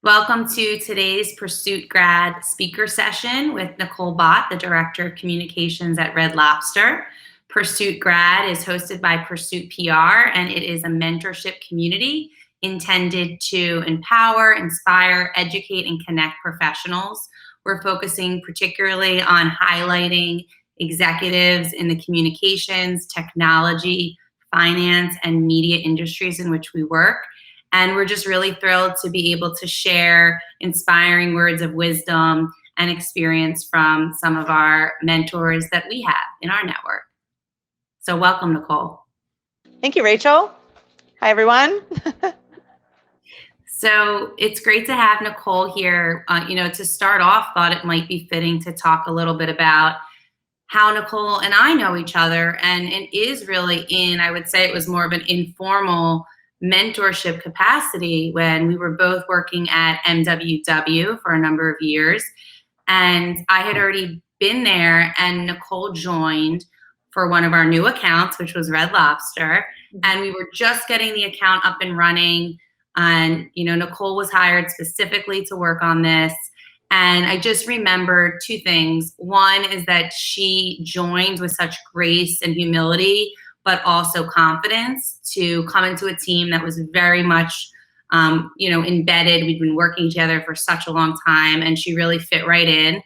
Welcome to today's Pursuit Grad speaker session with Nicole Bott, the Director of Communications at Red Lobster. Pursuit Grad is hosted by Pursuit PR, and it is a mentorship community intended to empower, inspire, educate, and connect professionals. We're focusing particularly on highlighting executives in the communications, technology, finance, and media industries in which we work. And we're just really thrilled to be able to share inspiring words of wisdom and experience from some of our mentors that we have in our network. So welcome, Nicole. Thank you, Rachel. Hi, everyone. So it's great to have Nicole here. To start off, thought it might be fitting to talk a little bit about how Nicole and I know each other. And it is really I would say it was more of an informal mentorship capacity when we were both working at MWW for a number of years. And I had already been there, and Nicole joined for one of our new accounts, which was Red Lobster. And we were just getting the account up and running. And, Nicole was hired specifically to work on this. And I just remembered two things. One is that she joined with such grace and humility, but also confidence to come into a team that was very much, embedded. We'd been working together for such a long time, and she really fit right in.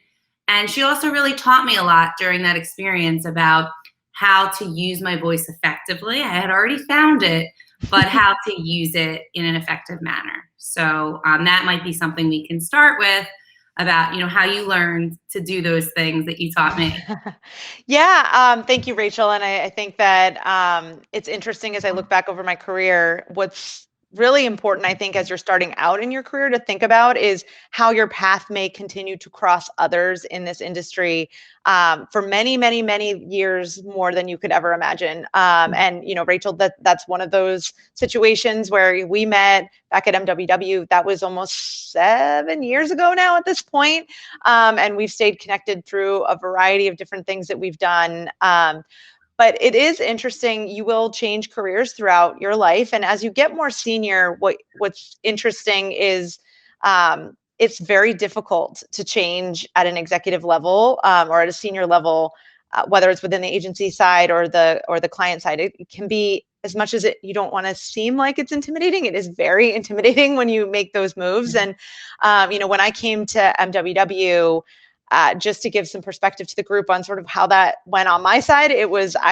And she also really taught me a lot during that experience about how to use my voice effectively. I had already found it, but how to use it in an effective manner. So that might be something we can start with, about how you learned to do those things that you taught me. Yeah, thank you, Rachel. And I think that it's interesting as I look back over my career. What's really important, I think, as you're starting out in your career to think about is how your path may continue to cross others in this industry for many, many, many years, more than you could ever imagine. And Rachel, that's one of those situations where we met back at MWW. That was almost 7 years ago now at this point. And we've stayed connected through a variety of different things that we've done. But it is interesting. You will change careers throughout your life. And as you get more senior, what's interesting is it's very difficult to change at an executive level or at a senior level, whether it's within the agency side or the client side. It can be, as much as you don't want to seem like it's intimidating, it is very intimidating when you make those moves. And, when I came to MWW, just to give some perspective to the group on sort of how that went on my side, I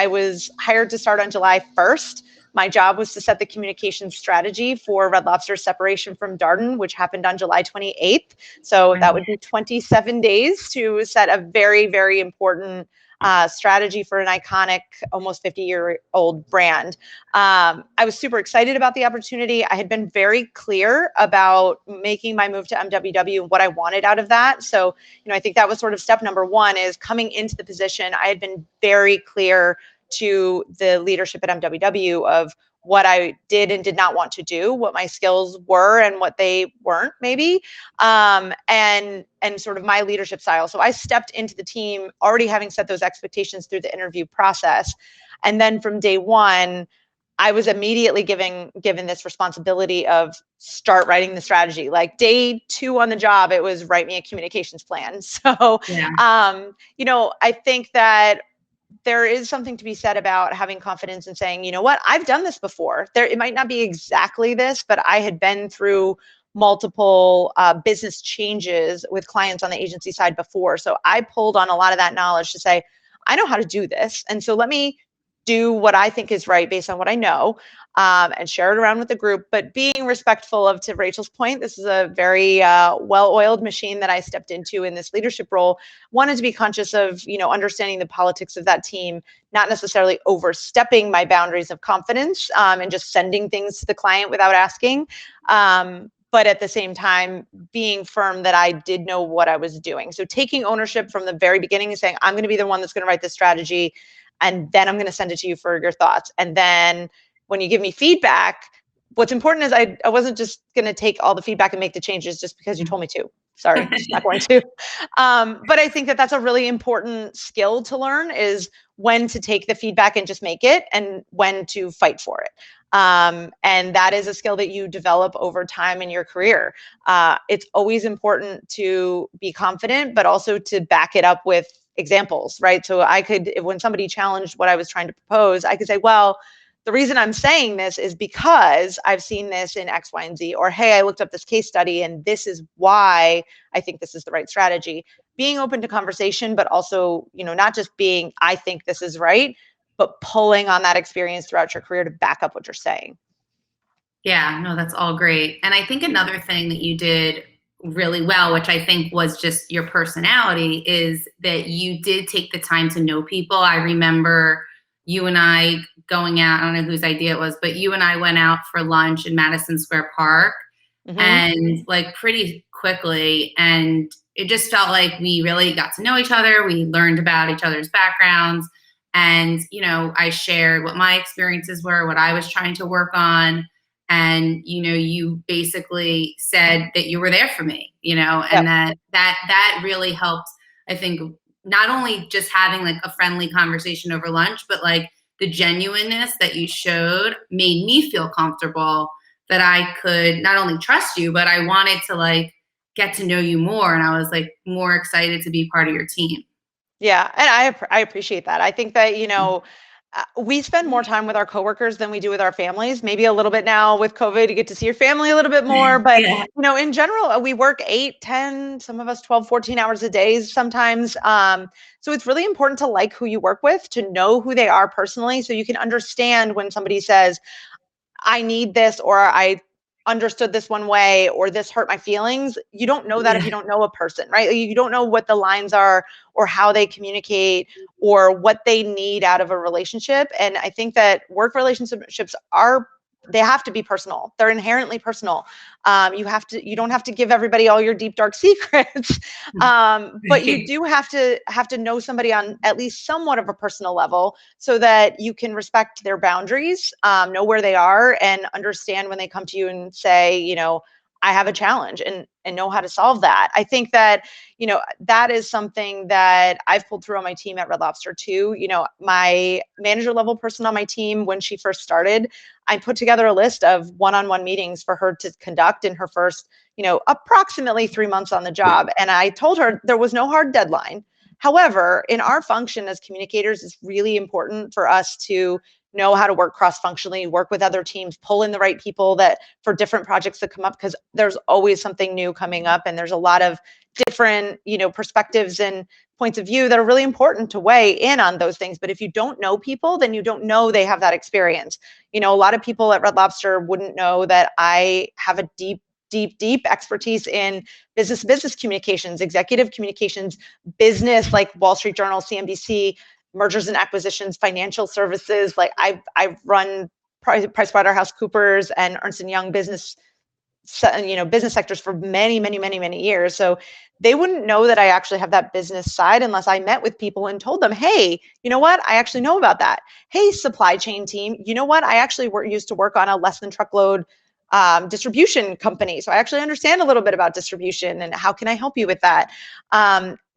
was hired to start on July 1st. My job was to set the communication strategy for Red Lobster's separation from Darden, which happened on July 28th. So that would be 27 days to set a very, very important strategy for an iconic, almost 50-year-old brand. I was super excited about the opportunity. I had been very clear about making my move to MWW and what I wanted out of that. So, I think that was sort of step number one, is coming into the position. I had been very clear to the leadership at MWW of what I did and did not want to do, what my skills were and what they weren't, maybe, and sort of my leadership style. So I stepped into the team already having set those expectations through the interview process. And then from day one, I was immediately given this responsibility of start writing the strategy. Like day 2 on the job, it was write me a communications plan. So, Yeah. I think that there is something to be said about having confidence and saying, what, I've done this before. It might not be exactly this, but I had been through multiple business changes with clients on the agency side before. So I pulled on a lot of that knowledge to say, I know how to do this. And so let me do what I think is right based on what I know, and share it around with the group, but being respectful of, to Rachel's point, this is a very well-oiled machine that I stepped into in this leadership role. Wanted to be conscious of, understanding the politics of that team, not necessarily overstepping my boundaries of confidence and just sending things to the client without asking. But at the same time, being firm that I did know what I was doing. So taking ownership from the very beginning and saying, I'm going to be the one that's going to write this strategy, and then I'm going to send it to you for your thoughts. And then when you give me feedback, what's important is I wasn't just going to take all the feedback and make the changes just because you told me to. Sorry, just not going to. But I think that that's a really important skill to learn, is when to take the feedback and just make it, and when to fight for it. And that is a skill that you develop over time in your career. It's always important to be confident, but also to back it up with examples, right? So I could, when somebody challenged what I was trying to propose, I could say, well, the reason I'm saying this is because I've seen this in X, Y, and Z, or hey, I looked up this case study and this is why I think this is the right strategy. Being open to conversation, but also, not just being, I think this is right, but pulling on that experience throughout your career to back up what you're saying. Yeah, no, that's all great. And I think another thing that you did really well, which I think was just your personality, is that you did take the time to know people. I remember you and I going out, I don't know whose idea it was, but you and I went out for lunch in Madison Square Park Mm-hmm. and like pretty quickly. And it just felt like we really got to know each other. We learned about each other's backgrounds. And, I shared what my experiences were, what I was trying to work on, and you basically said that you were there for me, and Yep. that really helped. I think not only just having like a friendly conversation over lunch, but like the genuineness that you showed made me feel comfortable that I could not only trust you, but I wanted to like get to know you more, and I was like more excited to be part of your team. Yeah, and I appreciate that. I think that, we spend more time with our coworkers than we do with our families. Maybe a little bit now with COVID, you get to see your family a little bit more, but Yeah. in general, we work 8, 10, some of us 12, 14 hours a day sometimes. So it's really important to like who you work with, to know who they are personally, so you can understand when somebody says, I need this, or I understood this one way, or this hurt my feelings. You don't know that if Yeah. you don't know a person, right? You don't know what the lines are, or how they communicate, or what they need out of a relationship. And I think that work relationships they have to be personal. They're inherently personal. You don't have to give everybody all your deep, dark secrets. But you do have to know somebody on at least somewhat of a personal level, so that you can respect their boundaries, know where they are, and understand when they come to you and say, I have a challenge, and know how to solve that. I think that, that is something that I've pulled through on my team at Red Lobster too. My manager level person on my team, when she first started, I put together a list of one-on-one meetings for her to conduct in her first, approximately 3 months on the job. And I told her there was no hard deadline. However, in our function as communicators, it's really important for us to know how to work cross-functionally, work with other teams, pull in the right people that for different projects that come up, because there's always something new coming up, and there's a lot of different, perspectives and points of view that are really important to weigh in on those things. But if you don't know people, then you don't know they have that experience. A lot of people at Red Lobster wouldn't know that I have a deep expertise in business communications, executive communications, business, like Wall Street Journal, CNBC, mergers and acquisitions, financial services. Like I've run PricewaterhouseCoopers and Ernst and Young business sectors for many, many, many, many years. So they wouldn't know that I actually have that business side unless I met with people and told them, hey, you know what? I actually know about that. Hey, supply chain team, you know what? I actually used to work on a less than truckload distribution company. So I actually understand a little bit about distribution, and how can I help you with that?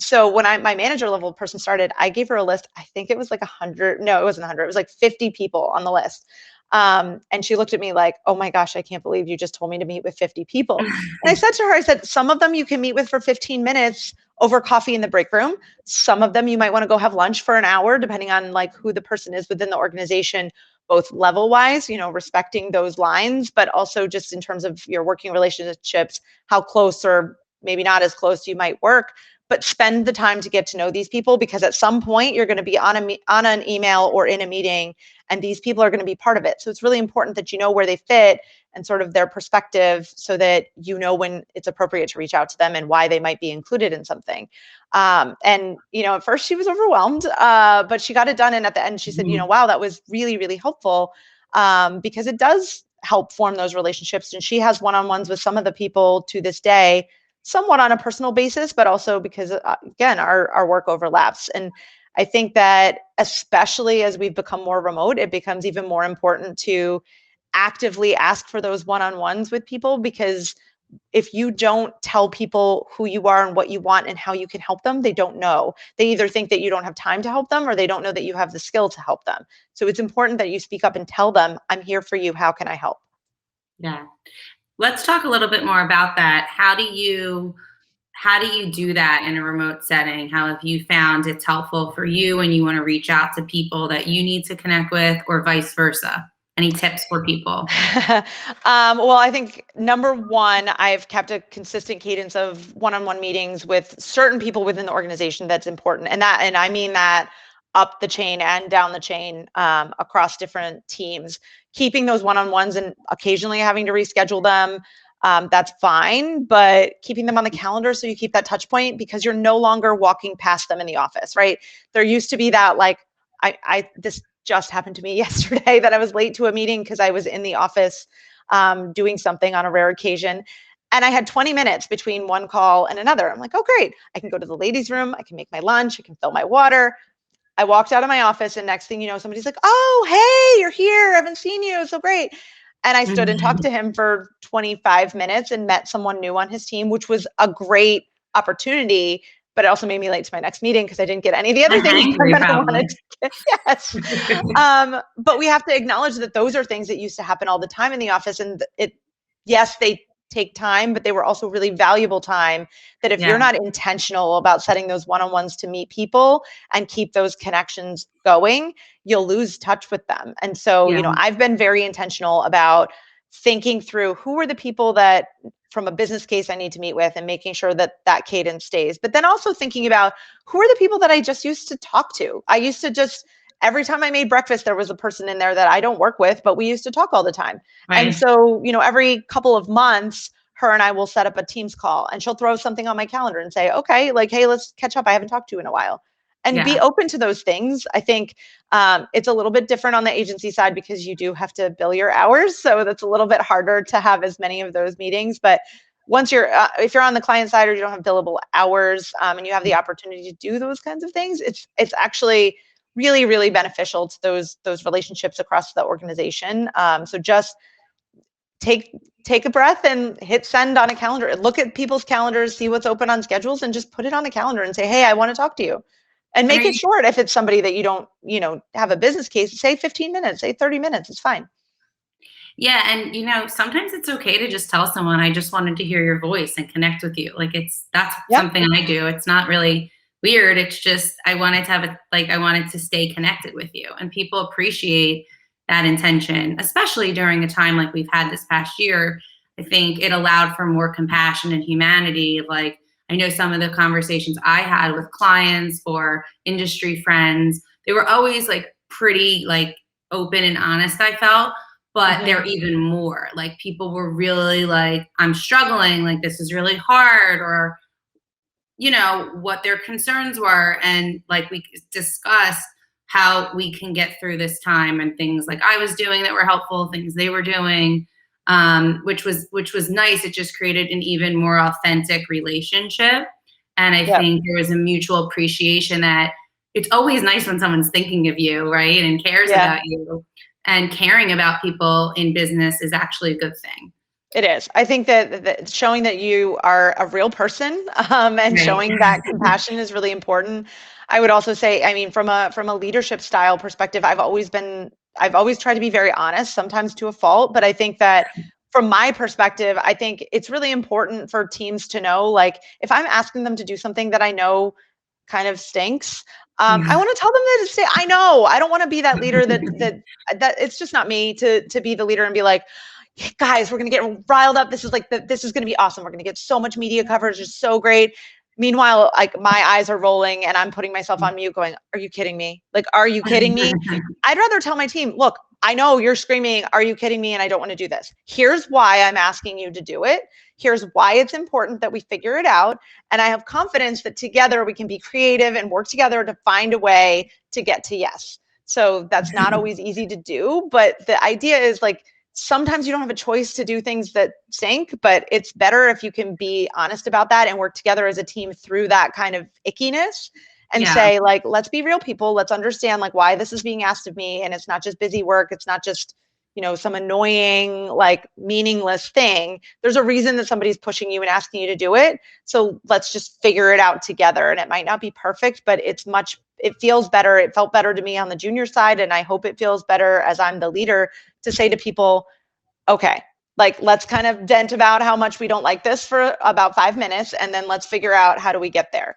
So when my manager level person started, I gave her a list. I think it was like 100. No, it wasn't 100. It was like 50 people on the list. And she looked at me like, oh my gosh, I can't believe you just told me to meet with 50 people. And I said to her, I said, some of them you can meet with for 15 minutes over coffee in the break room. Some of them you might want to go have lunch for an hour, depending on like who the person is within the organization, both level wise, respecting those lines, but also just in terms of your working relationships, how close or maybe not as close you might work. But spend the time to get to know these people, because at some point you're going to be on an email or in a meeting, and these people are going to be part of it. So it's really important that you know where they fit and sort of their perspective, so that you know when it's appropriate to reach out to them and why they might be included in something. And at first she was overwhelmed, but she got it done. And at the end she said, wow, that was really, really helpful, because it does help form those relationships. And she has one-on-ones with some of the people to this day, somewhat on a personal basis, but also because, again, our work overlaps. And I think that especially as we've become more remote, it becomes even more important to actively ask for those one-on-ones with people, because if you don't tell people who you are and what you want and how you can help them, they don't know. They either think that you don't have time to help them, or they don't know that you have the skill to help them. So it's important that you speak up and tell them, I'm here for you. How can I help? Yeah. Let's talk a little bit more about that. How do you do that in a remote setting? How have you found it's helpful for you when you want to reach out to people that you need to connect with, or vice versa? Any tips for people? Well, I think number one, I've kept a consistent cadence of one-on-one meetings with certain people within the organization that's important. And I mean that up the chain and down the chain, across different teams. Keeping those one-on-ones and occasionally having to reschedule them, that's fine, but keeping them on the calendar so you keep that touch point, because you're no longer walking past them in the office, right? There used to be that, like, this just happened to me yesterday, that I was late to a meeting because I was in the office doing something on a rare occasion. And I had 20 minutes between one call and another. I'm like, oh, great. I can go to the ladies' room. I can make my lunch. I can fill my water. I walked out of my office, and next thing you know, somebody's like, oh, hey, you're here. I haven't seen you. So great. And I stood and talked Mhm. to him for 25 minutes and met someone new on his team, which was a great opportunity. But it also made me late to my next meeting because I didn't get any of the other I'm things done angry, that I probably. wanted to get. Yes. But we have to acknowledge that those are things that used to happen all the time in the office. And yes, they take time, but they were also really valuable time, that if you're Yeah, not intentional about setting those one-on-ones to meet people and keep those connections going, you'll lose touch with them. And so, yeah, I've been very intentional about thinking through who are the people that from a business case I need to meet with, and making sure that that cadence stays. But then also thinking about who are the people that I just used to talk to. I used to just, every time I made breakfast, there was a person in there that I don't work with, but we used to talk all the time. And right. so, every couple of months, her and I will set up a Teams call, and she'll throw something on my calendar and say, okay, like, hey, let's catch up. I haven't talked to you in a while. And be Yeah, open to those things. I think it's a little bit different on the agency side because you do have to bill your hours. So that's a little bit harder to have as many of those meetings. But once if you're on the client side, or you don't have billable hours, and you have the opportunity to do those kinds of things, it's actually really, really beneficial to those relationships across the organization. So just take take a breath and hit send on a calendar. Look at people's calendars, see what's open on schedules, and just put it on a calendar and say, hey, I want to talk to you. And and are make it you short. If it's somebody that you don't, have a business case, say 15 minutes, say 30 minutes, it's fine. Yeah, and sometimes it's okay to just tell someone, I just wanted to hear your voice and connect with you. Like, that's Yep. something I do. It's not really weird. It's just I wanted to have I wanted to stay connected with you. And people appreciate that intention, especially during a time like we've had this past year. I think it allowed for more compassion and humanity. Like, I know some of the conversations I had with clients or industry friends, they were always like pretty like open and honest, I felt, but Hmm. they're even more like, people were really like, I'm struggling, like this is really hard, or what their concerns were, and like we discussed how we can get through this time, and things like I was doing that were helpful, things they were doing, which was nice. It just created an even more authentic relationship, and I Yep. think there was a mutual appreciation that it's always nice when someone's thinking of you, right, and cares Yeah. about you, and caring about people in business is actually a good thing. It is. I think that showing that you are a real person, and Right. showing that compassion is really important. I would also say, I mean, from a leadership style perspective, I've always tried to be very honest, sometimes to a fault, but I think that from my perspective, I think it's really important for teams to know, like, if I'm asking them to do something that I know kind of stinks, I want to tell them that I know. I don't want to be that leader that it's just not me to be the leader and be like, guys, we're going to get riled up. This is going to be awesome. We're going to get so much media coverage. It's so great. Meanwhile, like, my eyes are rolling and I'm putting myself on mute going, are you kidding me? Like, are you kidding me? I'd rather tell my team, look, I know you're screaming, are you kidding me? And I don't want to do this. Here's why I'm asking you to do it. Here's why it's important that we figure it out. And I have confidence that together we can be creative and work together to find a way to get to yes. So that's not always easy to do, but the idea is, like, sometimes you don't have a choice to do things that stink, but it's better if you can be honest about that and work together as a team through that kind of ickiness, and Yeah. say, like, let's be real people. Let's understand, like, why this is being asked of me. And it's not just busy work. It's not just, some annoying, like meaningless thing. There's a reason that somebody's pushing you and asking you to do it. So let's just figure it out together. And it might not be perfect, but it feels better. It felt better to me on the junior side. And I hope it feels better as I'm the leader to say to people, okay, like, let's kind of vent about how much we don't like this for about 5 minutes. And then let's figure out how do we get there.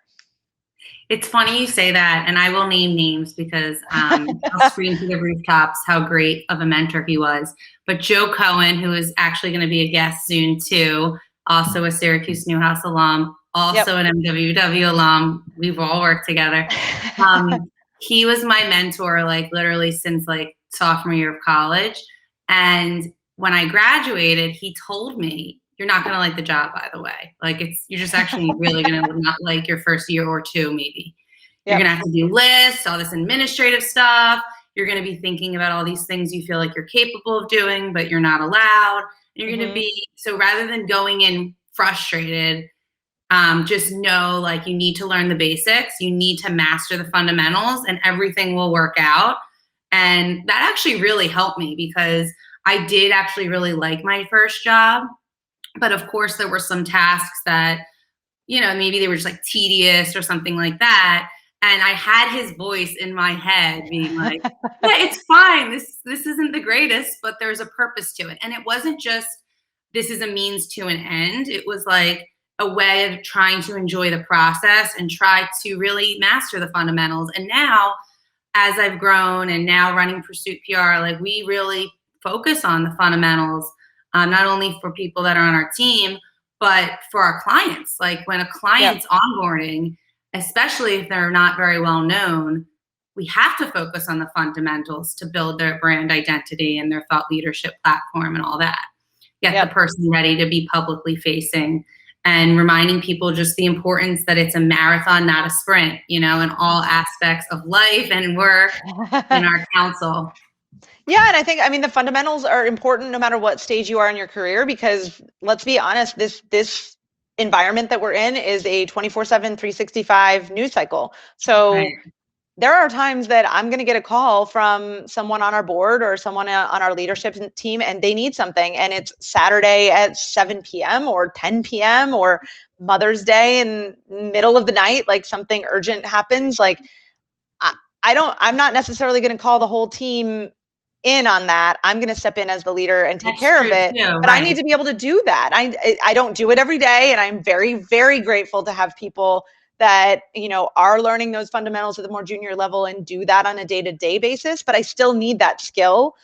It's funny you say that, and I will name names because I'll scream to the rooftops how great of a mentor he was. But Joe Cohen, who is actually going to be a guest soon too, also a Syracuse Newhouse alum, also an MWW alum. We've all worked together. He was my mentor, like literally since like sophomore year of college. And when I graduated, he told me, "You're not going to like the job, by the way. Like you're just actually really going to not like your first year or two, maybe. You're going to have to do lists, all this administrative stuff. You're going to be thinking about all these things you feel like you're capable of doing, but you're not allowed. And you're going to be, so rather than going in frustrated, just know like you need to learn the basics. You need to master the fundamentals and everything will work out." And that actually really helped me because I did actually really like my first job. But of course, there were some tasks that, maybe they were just like tedious or something like that. And I had his voice in my head being like, "Yeah, it's fine. This isn't the greatest, but there's a purpose to it." And it wasn't just, this is a means to an end. It was like a way of trying to enjoy the process and try to really master the fundamentals. And now, as I've grown and now running Pursuit PR, like we really focus on the fundamentals. Not only for people that are on our team, but for our clients. Like when a client's onboarding, especially if they're not very well known, we have to focus on the fundamentals to build their brand identity and their thought leadership platform and all that. Get the person ready to be publicly facing and reminding people just the importance that it's a marathon, not a sprint, in all aspects of life and work in our council. Yeah. And I mean, the fundamentals are important no matter what stage you are in your career, because let's be honest, this environment that we're in is a 24/7, 365 news cycle. So there are times that I'm going to get a call from someone on our board or someone on our leadership team, and they need something. And it's Saturday at 7 p.m. or 10 p.m. or Mother's Day in middle of the night, like something urgent happens. Like I'm not necessarily going to call the whole team in on that. I'm going to step in as the leader and take care of it. But I need to be able to do that. I don't do it every day. And I'm very, very grateful to have people that, are learning those fundamentals at the more junior level and do that on a day-to-day basis. But I still need that skill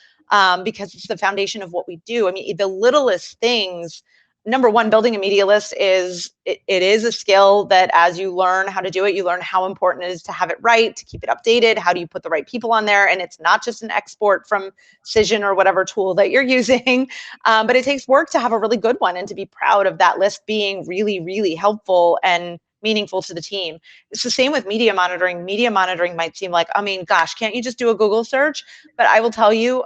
because it's the foundation of what we do. I mean, the littlest things. Number one, building a media list is a skill that as you learn how to do it, you learn how important it is to have it right, to keep it updated. How do you put the right people on there? And it's not just an export from Cision or whatever tool that you're using, but it takes work to have a really good one and to be proud of that list being really, really helpful and meaningful to the team. It's the same with media monitoring. Media monitoring might seem like, I mean, gosh, can't you just do a Google search? But I will tell you,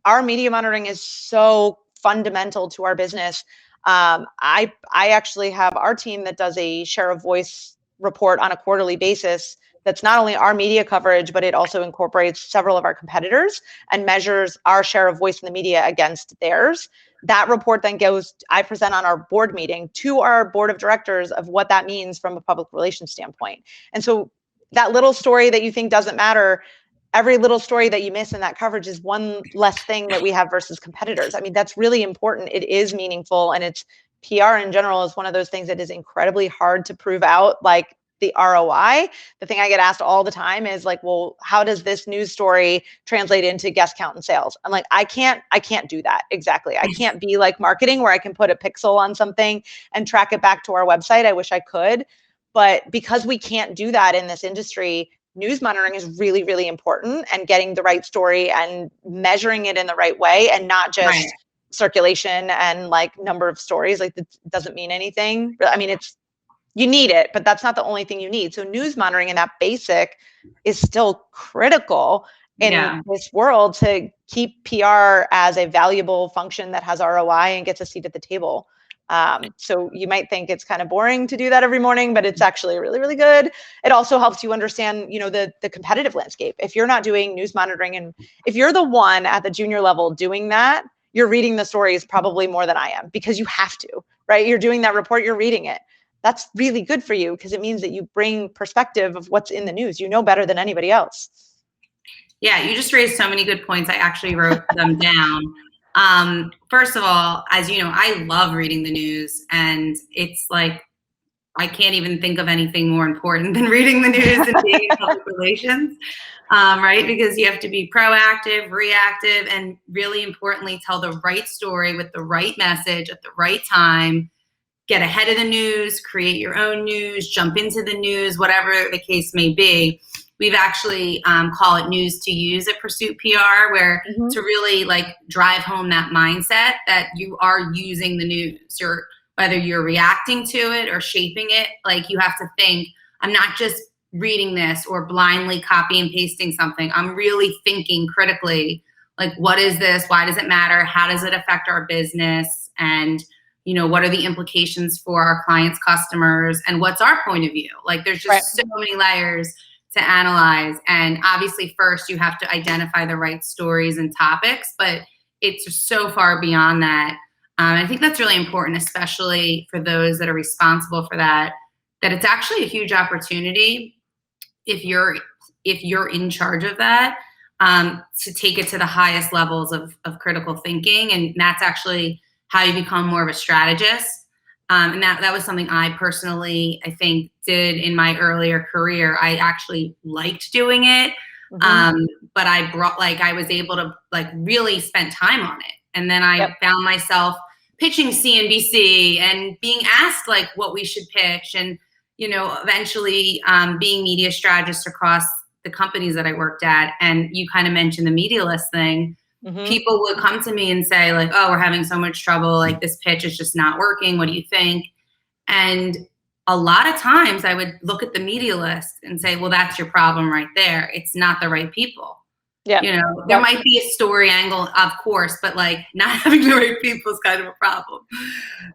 our media monitoring is so fundamental to our business. I actually have our team that does a share of voice report on a quarterly basis. That's not only our media coverage, but it also incorporates several of our competitors and measures our share of voice in the media against theirs. That report then I present on our board meeting to our board of directors of what that means from a public relations standpoint. And so that little story that you think doesn't matter, every little story that you miss in that coverage is one less thing that we have versus competitors. I mean, that's really important. It is meaningful, and it's PR in general is one of those things that is incredibly hard to prove out, like the ROI. The thing I get asked all the time is like, well, how does this news story translate into guest count and sales? I'm like, I can't do that. Exactly. I can't be like marketing where I can put a pixel on something and track it back to our website. I wish I could, but because we can't do that in this industry, news monitoring is really, really important, and getting the right story and measuring it in the right way, and not just circulation and like number of stories. Like, it doesn't mean anything. I mean, you need it, but that's not the only thing you need. So news monitoring and that basic is still critical in this world to keep PR as a valuable function that has ROI and gets a seat at the table. So you might think it's kind of boring to do that every morning, but it's actually really, really good. It also helps you understand, the competitive landscape. If you're not doing news monitoring, and if you're the one at the junior level doing that, you're reading the stories probably more than I am, because you have to, right? You're doing that report, you're reading it. That's really good for you, because it means that you bring perspective of what's in the news. You know better than anybody else. Yeah, you just raised so many good points. I actually wrote them down. First of all, as you know, I love reading the news, and it's like I can't even think of anything more important than reading the news and being in public relations, right? Because you have to be proactive, reactive, and really importantly, tell the right story with the right message at the right time. Get ahead of the news, create your own news, jump into the news, whatever the case may be. We've actually call it news to use at Pursuit PR, where to really like drive home that mindset that you are using the news, or whether you're reacting to it or shaping it. Like you have to think, I'm not just reading this or blindly copy and pasting something. I'm really thinking critically, like, what is this? Why does it matter? How does it affect our business? And what are the implications for our clients, customers, and what's our point of view? Like there's just so many layers to analyze. And obviously first you have to identify the right stories and topics, but it's so far beyond that. I think that's really important, especially for those that are responsible for that it's actually a huge opportunity if you're in charge of that, to take it to the highest levels of critical thinking. And that's actually how you become more of a strategist. And that was something I personally, I think, did in my earlier career. I actually liked doing it. But I was able to really spend time on it. And then I found myself pitching CNBC and being asked what we should pitch, and, eventually being media strategist across the companies that I worked at. And you kind of mentioned the media list thing. People would come to me and say oh, we're having so much trouble. This pitch is just not working. What do you think? And a lot of times I would look at the media list and say, well, that's your problem right there. It's not the right people. Yeah. There might be a story angle, of course, but not having the right people is kind of a problem.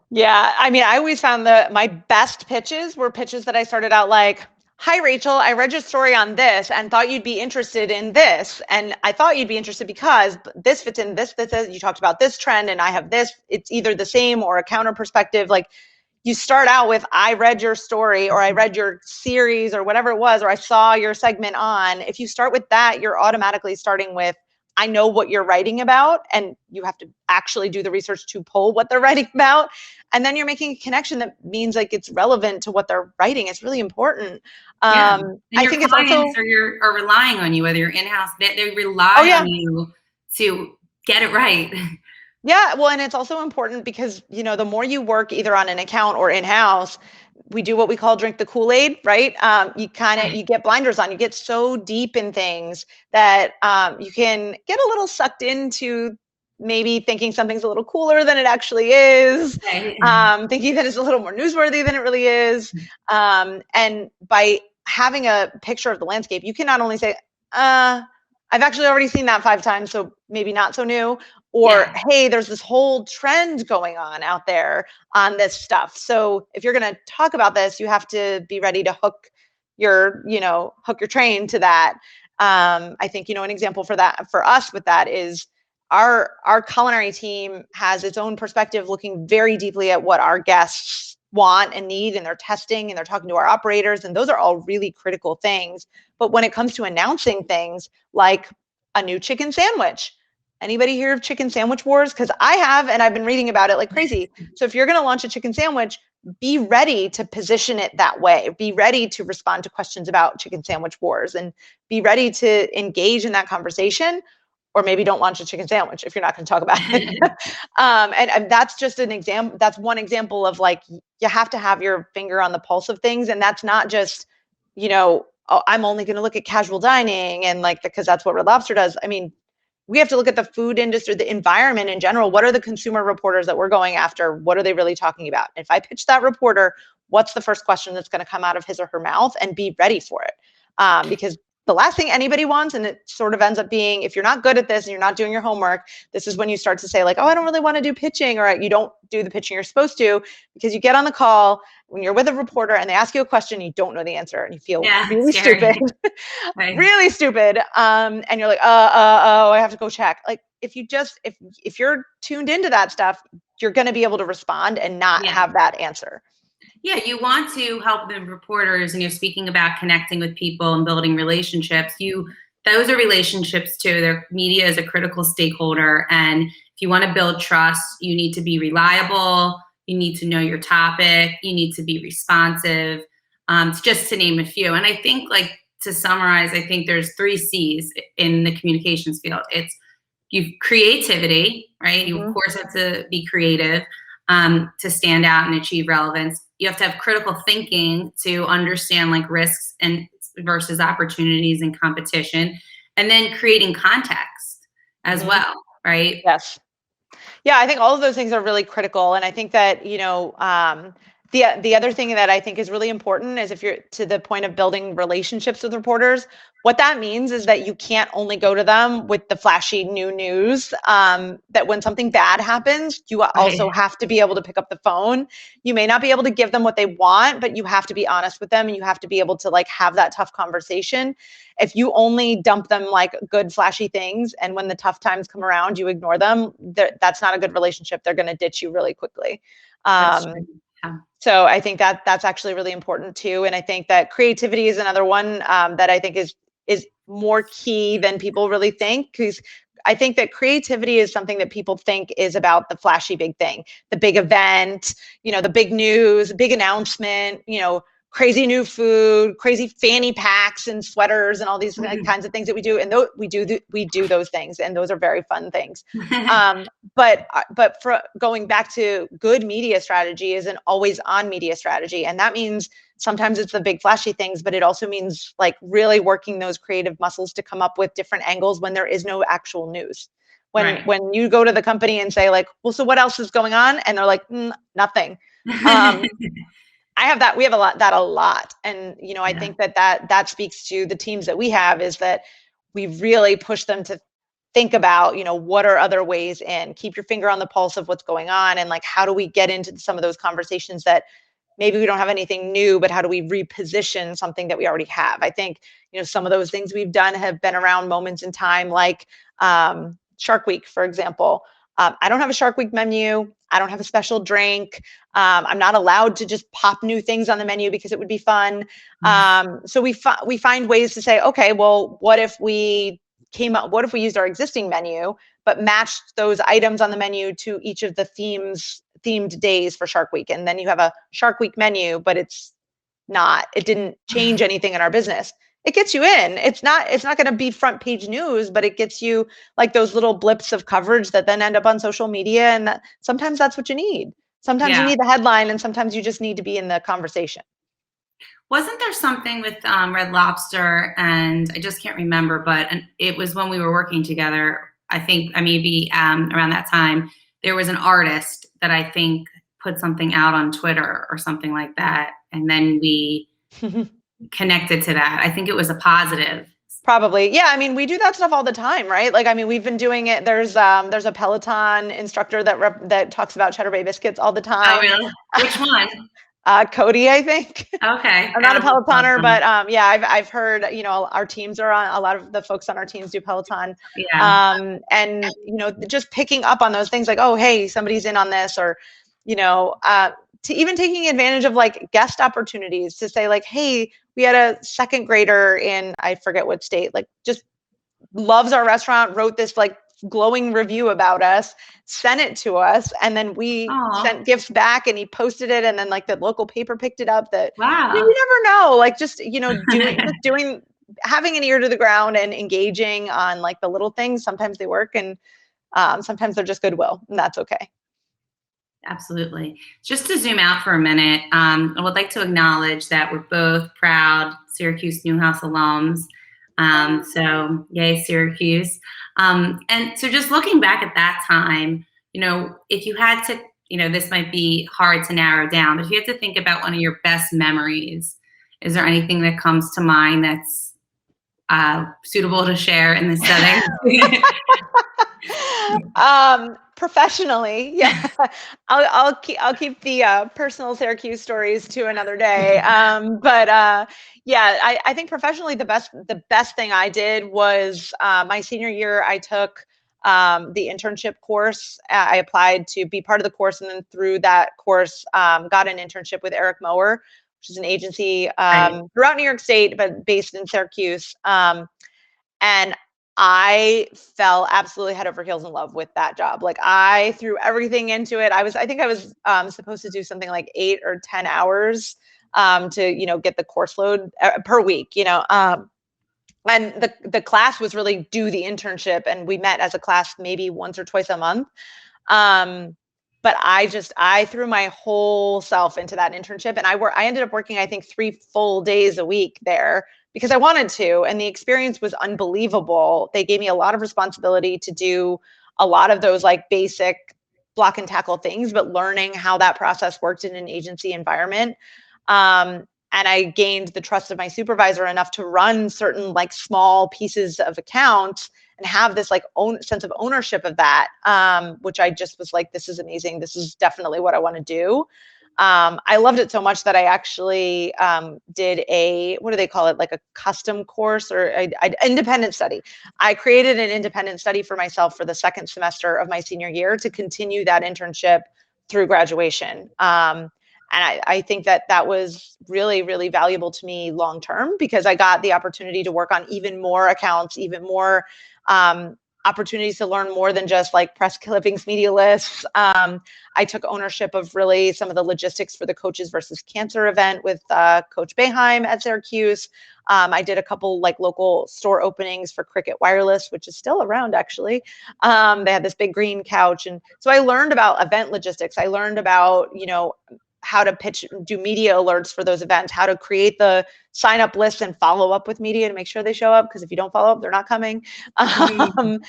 Yeah. I mean, I always found that my best pitches were pitches that I started out like, hi, Rachel, I read your story on this and thought you'd be interested in this. And I thought you'd be interested because this fits in this, you talked about this trend and I have this. It's either the same or a counter perspective. You start out with, I read your story, or I read your series, or whatever it was, or I saw your segment on. If you start with that, you're automatically starting with, I know what you're writing about, and you have to actually do the research to pull what they're writing about. And then you're making a connection that means it's relevant to what they're writing. It's really important. I think it's also are relying on you, whether you're in-house, they rely on you to get it right. Yeah, well, and it's also important because, the more you work either on an account or in-house, we do what we call drink the Kool-Aid, right? You get blinders on. You get so deep in things that you can get a little sucked into maybe thinking something's a little cooler than it actually is, thinking that it's a little more newsworthy than it really is. And by having a picture of the landscape, you can not only say, I've actually already seen that 5 times, so maybe not so new. Or, hey, there's this whole trend going on out there on this stuff. So if you're going to talk about this, you have to be ready to hook your train to that. I think, an example for us with that is our culinary team has its own perspective, looking very deeply at what our guests want and need, and they're testing and they're talking to our operators. And those are all really critical things. But when it comes to announcing things like a new chicken sandwich, anybody hear of chicken sandwich wars? Because I have, and I've been reading about it like crazy. So if you're going to launch a chicken sandwich, be ready to position it that way. Be ready to respond to questions about chicken sandwich wars, and be ready to engage in that conversation. Or maybe don't launch a chicken sandwich if you're not going to talk about it. And that's just an example. That's one example of you have to have your finger on the pulse of things. And that's not just, I'm only going to look at casual dining and because that's what Red Lobster does. I mean, we have to look at the food industry, the environment in general. What are the consumer reporters that we're going after? What are they really talking about? If I pitch that reporter, what's the first question that's going to come out of his or her mouth, and be ready for it? Because the last thing anybody wants, and it sort of ends up being, if you're not good at this and you're not doing your homework, this is when you start to say like, oh, I don't really want to do pitching, or you don't do the pitching you're supposed to, because you get on the call when you're with a reporter and they ask you a question, you don't know the answer and you feel really scary. stupid, Right. really stupid. And you're like, I have to go check. Like if you're tuned into that stuff, you're going to be able to respond and not have that answer. Yeah, you want to help the reporters, and you're speaking about connecting with people and building relationships. Those are relationships too. Their media is a critical stakeholder, and if you want to build trust, you need to be reliable. You need to know your topic. You need to be responsive. Just to name a few. And I think, like, to summarize, I think there's 3 C's in the communications field. It's creativity, right? You of course have to be creative to stand out and achieve relevance. You have to have critical thinking to understand like risks and versus opportunities and competition, and then creating context as well, right? Yes. Yeah, I think all of those things are really critical. And I think that, the other thing that I think is really important is, if you're to the point of building relationships with reporters, what that means is that you can't only go to them with the flashy new news, that when something bad happens, you also have to be able to pick up the phone. You may not be able to give them what they want, but you have to be honest with them, and you have to be able to like have that tough conversation. If you only dump them like good flashy things, and when the tough times come around, you ignore them, that's not a good relationship. They're going to ditch you really quickly. So I think that that's actually really important too. And I think that creativity is another one that I think is more key than people really think, because I think that creativity is something that people think is about the flashy big thing, the big event, the big news, big announcement, crazy new food, crazy fanny packs and sweaters and all these kinds of things that we do. And we do those things, and those are very fun things. But for going back to good media strategy is an always on media strategy. And that means sometimes it's the big flashy things, but it also means like really working those creative muscles to come up with different angles when there is no actual news. When you go to the company and say like, well, so what else is going on? And they're like, nothing. I have that. We have a lot. And, I think that speaks to the teams that we have, is that we really push them to think about, what are other ways in, keep your finger on the pulse of what's going on. And like, how do we get into some of those conversations that maybe we don't have anything new, but how do we reposition something that we already have? I think, some of those things we've done have been around moments in time, like Shark Week, for example. I don't have a Shark Week menu. I don't have a special drink. I'm not allowed to just pop new things on the menu because it would be fun. So we find ways to say, okay, well, what if we used our existing menu, but matched those items on the menu to each of the themed days for Shark Week? And then you have a Shark Week menu, but it didn't change anything in our business. It gets you in. It's not going to be front page news, but it gets you like those little blips of coverage that then end up on social media. And sometimes that's what you need. Sometimes you need the headline, and sometimes you just need to be in the conversation. Wasn't there something with Red Lobster, and I just can't remember, but it was when we were working together, I think maybe around that time, there was an artist that I think put something out on Twitter or something like that. And then we connected to that. I think it was a positive. Probably. Yeah. I mean, we do that stuff all the time, right? Like, I mean, we've been doing it. There's a Peloton instructor that talks about Cheddar Bay biscuits all the time. Oh, really? Which one? Cody, I think. Okay. I'm not a Pelotoner, but I've heard, our teams are on, a lot of the folks on our teams do Peloton. Yeah. And, just picking up on those things like, oh, hey, somebody's in on this, or, to even taking advantage of like guest opportunities to say like, hey, we had a second grader in, I forget what state, like just loves our restaurant, wrote this like glowing review about us, sent it to us, and then we sent gifts back, and he posted it, and then like the local paper picked it up. You never know, like just doing having an ear to the ground and engaging on like the little things. Sometimes they work, and sometimes they're just goodwill, and that's okay. Absolutely. Just to zoom out for a minute, I would like to acknowledge that we're both proud Syracuse Newhouse alums. So yay, Syracuse. And so just looking back at that time, if you had to, this might be hard to narrow down, but if you had to think about one of your best memories, is there anything that comes to mind that's suitable to share in this setting? Professionally, yeah. I'll keep the personal Syracuse stories to another day. Yeah, I think professionally the best thing I did was my senior year. I took the internship course. I applied to be part of the course, and then through that course, got an internship with Eric Mower, which is an agency Right. throughout New York State, but based in Syracuse. And I fell absolutely head over heels in love with that job. Like I threw everything into it. I think I was supposed to do something like 8 or 10 hours to, get the course load per week, and the class was really do the internship, and we met as a class maybe once or twice a month. But I threw my whole self into that internship, and I ended up working, I think, 3 full days a week there because I wanted to, and the experience was unbelievable. They gave me a lot of responsibility to do a lot of those like basic block and tackle things, but learning how that process worked in an agency environment. And I gained the trust of my supervisor enough to run certain like small pieces of accounts and have this like sense of ownership of that, which I just was like, this is amazing. This is definitely what I want to do. I loved it so much that I actually did what do they call it? Like a custom course or independent study. I created an independent study for myself for the second semester of my senior year to continue that internship through graduation. And I think that was really, really valuable to me long term because I got the opportunity to work on even more accounts, even more opportunities to learn more than just like press clippings, media lists. I took ownership of really some of the logistics for the Coaches versus Cancer event with Coach Boeheim at Syracuse. I did a couple like local store openings for Cricket Wireless, which is still around actually. They had this big green couch. And so I learned about event logistics. I learned about, how to pitch, do media alerts for those events, how to create the sign up list and follow up with media to make sure they show up. Because if you don't follow up, they're not coming. And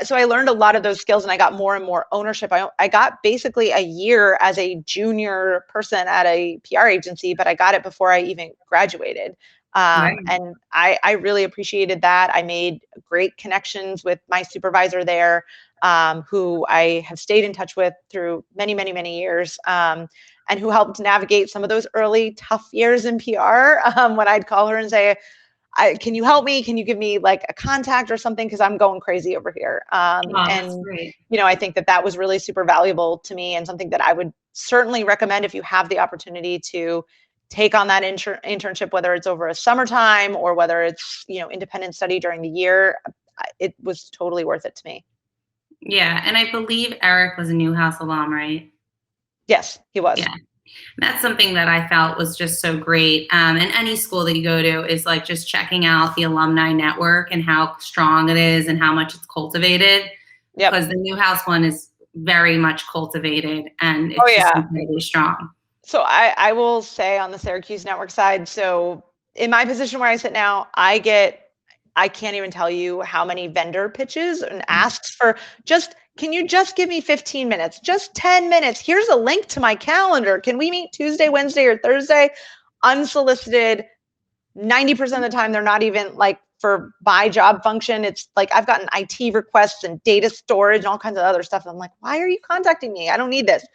so I learned a lot of those skills and I got more and more ownership. I got basically a year as a junior person at a PR agency, but I got it before I even graduated. Right. And I really appreciated that. I made great connections with my supervisor there, who I have stayed in touch with through many, many, many years. And who helped navigate some of those early tough years in PR when I'd call her and say, can you help me? Can you give me like a contact or something? Because I'm going crazy over here. That's And, great. I think that was really super valuable to me and something that I would certainly recommend if you have the opportunity to take on that internship, whether it's over a summertime or whether it's, independent study during the year. It was totally worth it to me. Yeah. And I believe Eric was a Newhouse alum, right? Yes, he was. Yeah. That's something that I felt was just so great. And any school that you go to is like just checking out the alumni network and how strong it is and how much it's cultivated. Yep. Because the Newhouse one is very much cultivated and it's just incredibly strong. So I will say on the Syracuse network side, so in my position where I sit now, I can't even tell you how many vendor pitches and asks for can you just give me 15 minutes, just 10 minutes? Here's a link to my calendar. Can we meet Tuesday, Wednesday, or Thursday? Unsolicited. 90% of the time, they're not even like for my job function. It's like I've gotten IT requests and data storage and all kinds of other stuff. I'm like, why are you contacting me? I don't need this.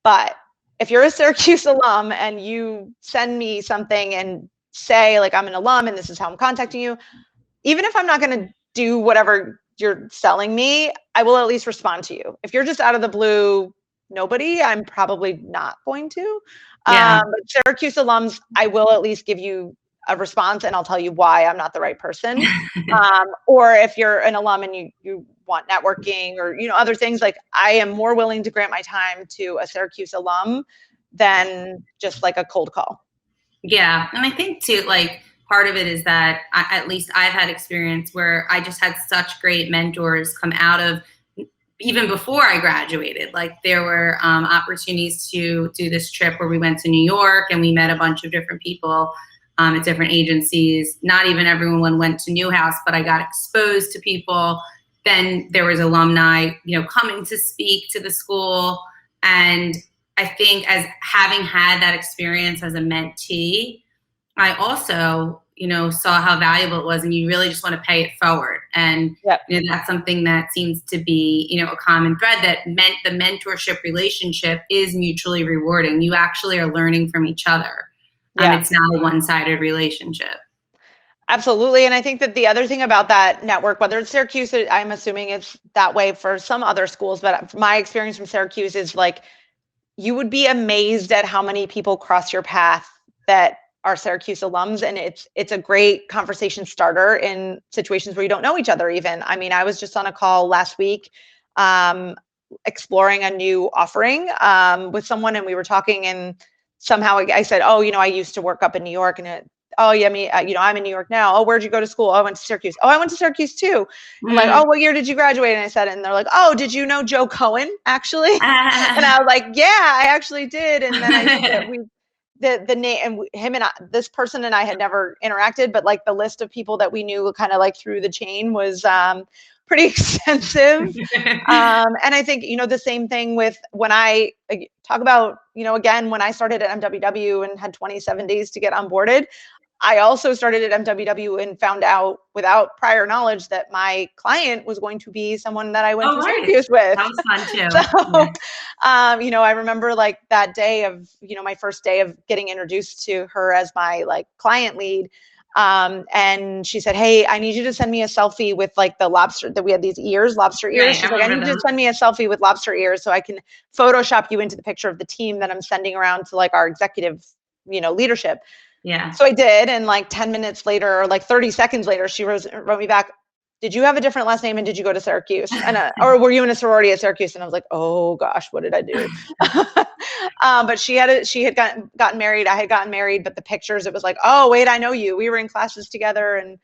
But if you're a Syracuse alum and you send me something and say like I'm an alum and this is how I'm contacting you, even if I'm not going to do whatever you're selling me, I will at least respond to you. If you're just out of the blue, nobody, I'm probably not going to. Yeah. But Syracuse alums, I will at least give you a response and I'll tell you why I'm not the right person. Or if you're an alum and you want networking or, other things, like I am more willing to grant my time to a Syracuse alum than just like a cold call. Yeah. And I think too, like part of it is that at least I've had experience where I just had such great mentors come out of even before I graduated. Like there were opportunities to do this trip where we went to New York and we met a bunch of different people at different agencies. Not even everyone went to Newhouse, but I got exposed to people. Then there was alumni, coming to speak to the school. And I think as having had that experience as a mentee, I also, saw how valuable it was, and you really just want to pay it forward. And Yep. that's something that seems to be, a common thread, that meant the mentorship relationship is mutually rewarding. You actually are learning from each other. Yeah. It's not a one-sided relationship. Absolutely. And I think that the other thing about that network, whether it's Syracuse, I'm assuming it's that way for some other schools, but my experience from Syracuse is like, you would be amazed at how many people cross your path that are Syracuse alums. And it's a great conversation starter in situations where you don't know each other even. I mean, I was just on a call last week, exploring a new offering with someone, and we were talking, and somehow I said, oh, I used to work up in New York, and oh yeah, me, I'm in New York now. Oh, where'd you go to school? Oh, I went to Syracuse. Oh, I went to Syracuse too. I'm like, oh, what year did you graduate? And I said it, and they're like, oh, did you know Joe Cohen actually? And I was like, yeah, I actually did. And then I said the name, and him and this person and I had never interacted, but like the list of people that we knew kind of like through the chain was pretty extensive. And I think, the same thing with when I talk about, again, when I started at MWW and had 27 days to get onboarded, I also started at MWW and found out without prior knowledge that my client was going to be someone that I went to Syracuse with. That was fun too. So, I remember like that day of, my first day of getting introduced to her as my like client lead. And she said, hey, I need you to send me a selfie with like the lobster, that we had these ears, lobster ears. Right, She's like, I need you to send me a selfie with lobster ears so I can Photoshop you into the picture of the team that I'm sending around to like our executive, leadership. Yeah. So I did. And like 10 minutes later, or like 30 seconds later, she wrote me back, did you have a different last name and did you go to Syracuse? And or were you in a sorority at Syracuse? And I was like, oh gosh, what did I do? But she had gotten married. I had gotten married, but the pictures, it was like, oh wait, I know you. We were in classes together, and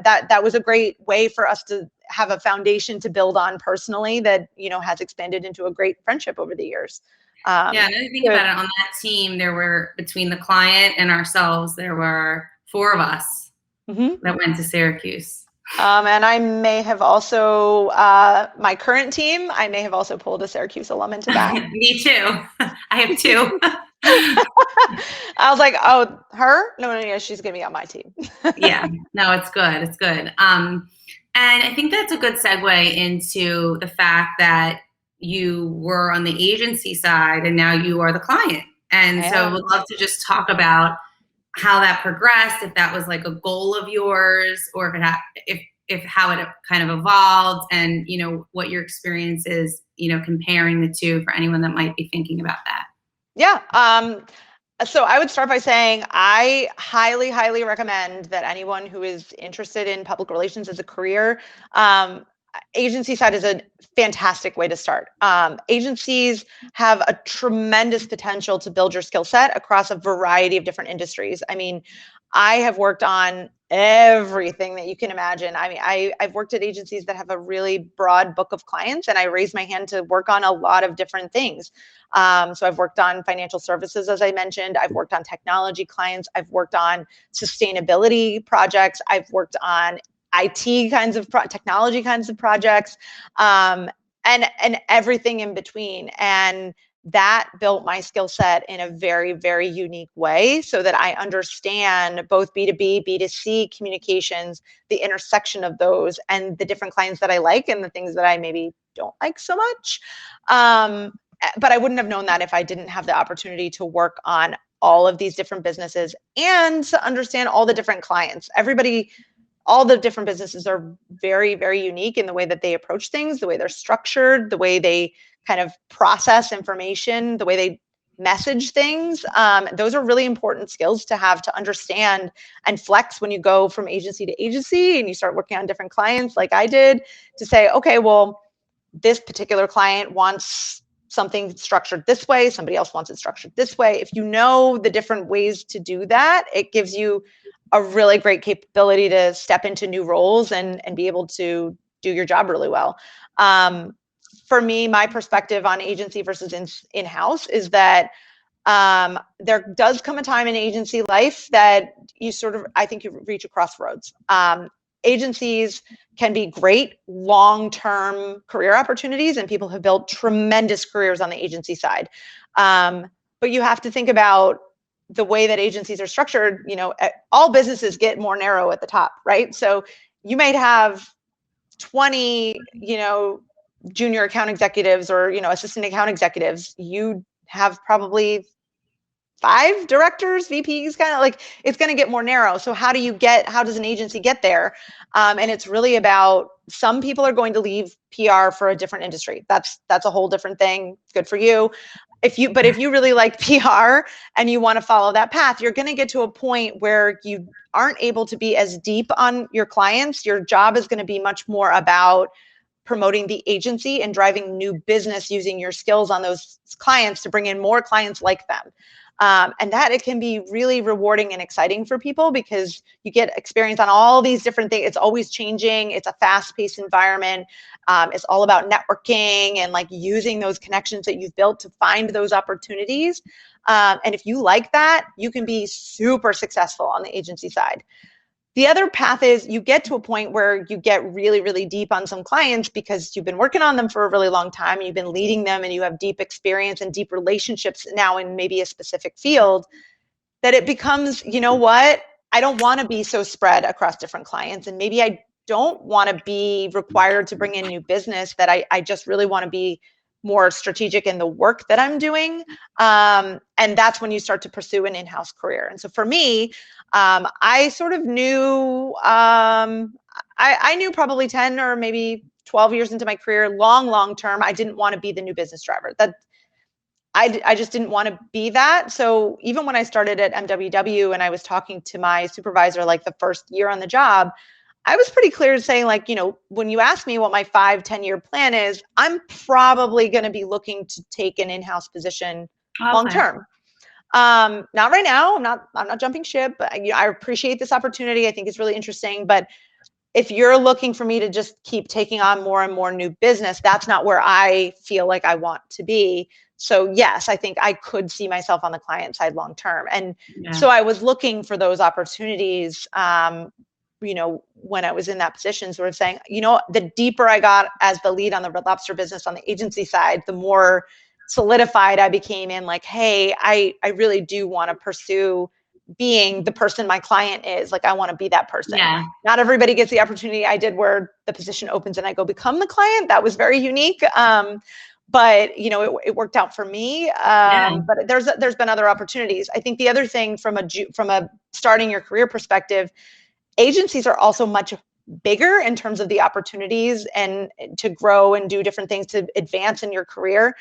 that was a great way for us to have a foundation to build on personally that has expanded into a great friendship over the years. Yeah, another thing about it, on that team, there were, between the client and ourselves, there were 4 of us that went to Syracuse. And I may have also, my current team, I may have also pulled a Syracuse alum into that. Me too. I have 2. I was like, oh, her? No, she's going to be on my team. Yeah, no, it's good. It's good. And I think that's a good segue into the fact that you were on the agency side and now you are the client. And so I would love to just talk about how that progressed, if that was like a goal of yours, or if how it kind of evolved, and what your experience is, comparing the two for anyone that might be thinking about that. Yeah. So I would start by saying I highly, highly recommend that anyone who is interested in public relations as a career, agency side is a fantastic way to start. Agencies have a tremendous potential to build your skill set across a variety of different industries. I mean, I have worked on everything that you can imagine. I mean, I've worked at agencies that have a really broad book of clients, and I raised my hand to work on a lot of different things. So I've worked on financial services, as I mentioned. I've worked on technology clients. I've worked on sustainability projects. I've worked on IT kinds of technology kinds of projects, and everything in between. And that built my skill set in a very, very unique way so that I understand both B2B, B2C communications, the intersection of those, and the different clients that I like and the things that I maybe don't like so much. But I wouldn't have known that if I didn't have the opportunity to work on all of these different businesses and to understand all the different clients. All the different businesses are very, very unique in the way that they approach things, the way they're structured, the way they kind of process information, the way they message things. Those are really important skills to have to understand and flex when you go from agency to agency and you start working on different clients like I did, to say, okay, well, this particular client wants something structured this way, somebody else wants it structured this way. If you know the different ways to do that, it gives you a really great capability to step into new roles and be able to do your job really well. For me, my perspective on agency versus in-house is that there does come a time in agency life that I think you reach a crossroads. Agencies can be great long-term career opportunities, and people have built tremendous careers on the agency side. But you have to think about the way that agencies are structured, all businesses get more narrow at the top, right? So you might have 20, junior account executives or, assistant account executives. You have probably 5 directors, VPs, kind of like it's going to get more narrow. So how does an agency get there? And it's really about, some people are going to leave PR for a different industry. That's a whole different thing. Good for you. If you really like PR and you want to follow that path, you're going to get to a point where you aren't able to be as deep on your clients. Your job is going to be much more about promoting the agency and driving new business using your skills on those clients to bring in more clients like them. And that it can be really rewarding and exciting for people because you get experience on all these different things. It's always changing. It's a fast-paced environment. It's all about networking and like using those connections that you've built to find those opportunities. And if you like that, you can be super successful on the agency side. The other path is you get to a point where you get really, really deep on some clients because you've been working on them for a really long time. You've been leading them and you have deep experience and deep relationships now in maybe a specific field, that it becomes, you know what? I don't want to be so spread across different clients. And maybe I don't want to be required to bring in new business, that I just really want to be more strategic in the work that I'm doing. And that's when you start to pursue an in-house career. And so for me, I sort of knew, I knew probably 10 or maybe 12 years into my career, long term, I didn't want to be the new business driver. That I just didn't want to be that. So even when I started at MWW and I was talking to my supervisor, like the first year on the job, I was pretty clear saying, like, when you ask me what my 5-10-year plan is, I'm probably going to be looking to take an in-house position long term. Not right now. I'm not jumping ship. But I appreciate this opportunity. I think it's really interesting. But if you're looking for me to just keep taking on more and more new business, that's not where I feel like I want to be. So yes, I think I could see myself on the client side long term. And so I was looking for those opportunities, when I was in that position, sort of saying, the deeper I got as the lead on the Red Lobster business on the agency side, the more solidified I became in, like, hey, I really do want to pursue being the person my client is. Like, I want to be that person. Yeah. Not everybody gets the opportunity I did where the position opens and I go become the client. That was very unique. But it worked out for me. But there's been other opportunities. I think the other thing from a starting your career perspective, agencies are also much bigger in terms of the opportunities and to grow and do different things to advance in your career.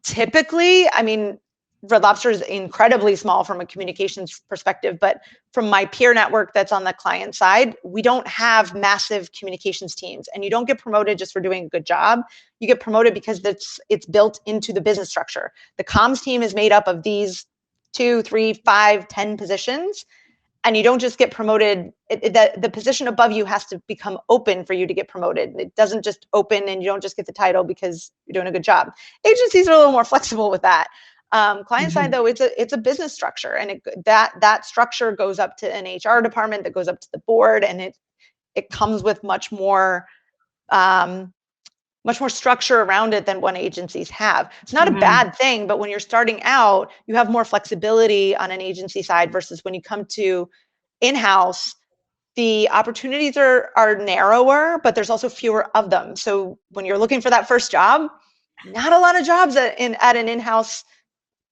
Typically, I mean, Red Lobster is incredibly small from a communications perspective, but from my peer network that's on the client side, we don't have massive communications teams, and you don't get promoted just for doing a good job. You get promoted because it's built into the business structure. The comms team is made up of these 2, 3, 5, 10 positions. And you don't just get promoted. The position above you has to become open for you to get promoted. It doesn't just open and you don't just get the title because you're doing a good job. Agencies are a little more flexible with that. Client side, though, it's a business structure, and that structure goes up to an HR department, that goes up to the board, and it comes with much more structure around it than what agencies have. It's not a bad thing, but when you're starting out, you have more flexibility on an agency side versus when you come to in-house, the opportunities are narrower, but there's also fewer of them. So when you're looking for that first job, not a lot of jobs at an in-house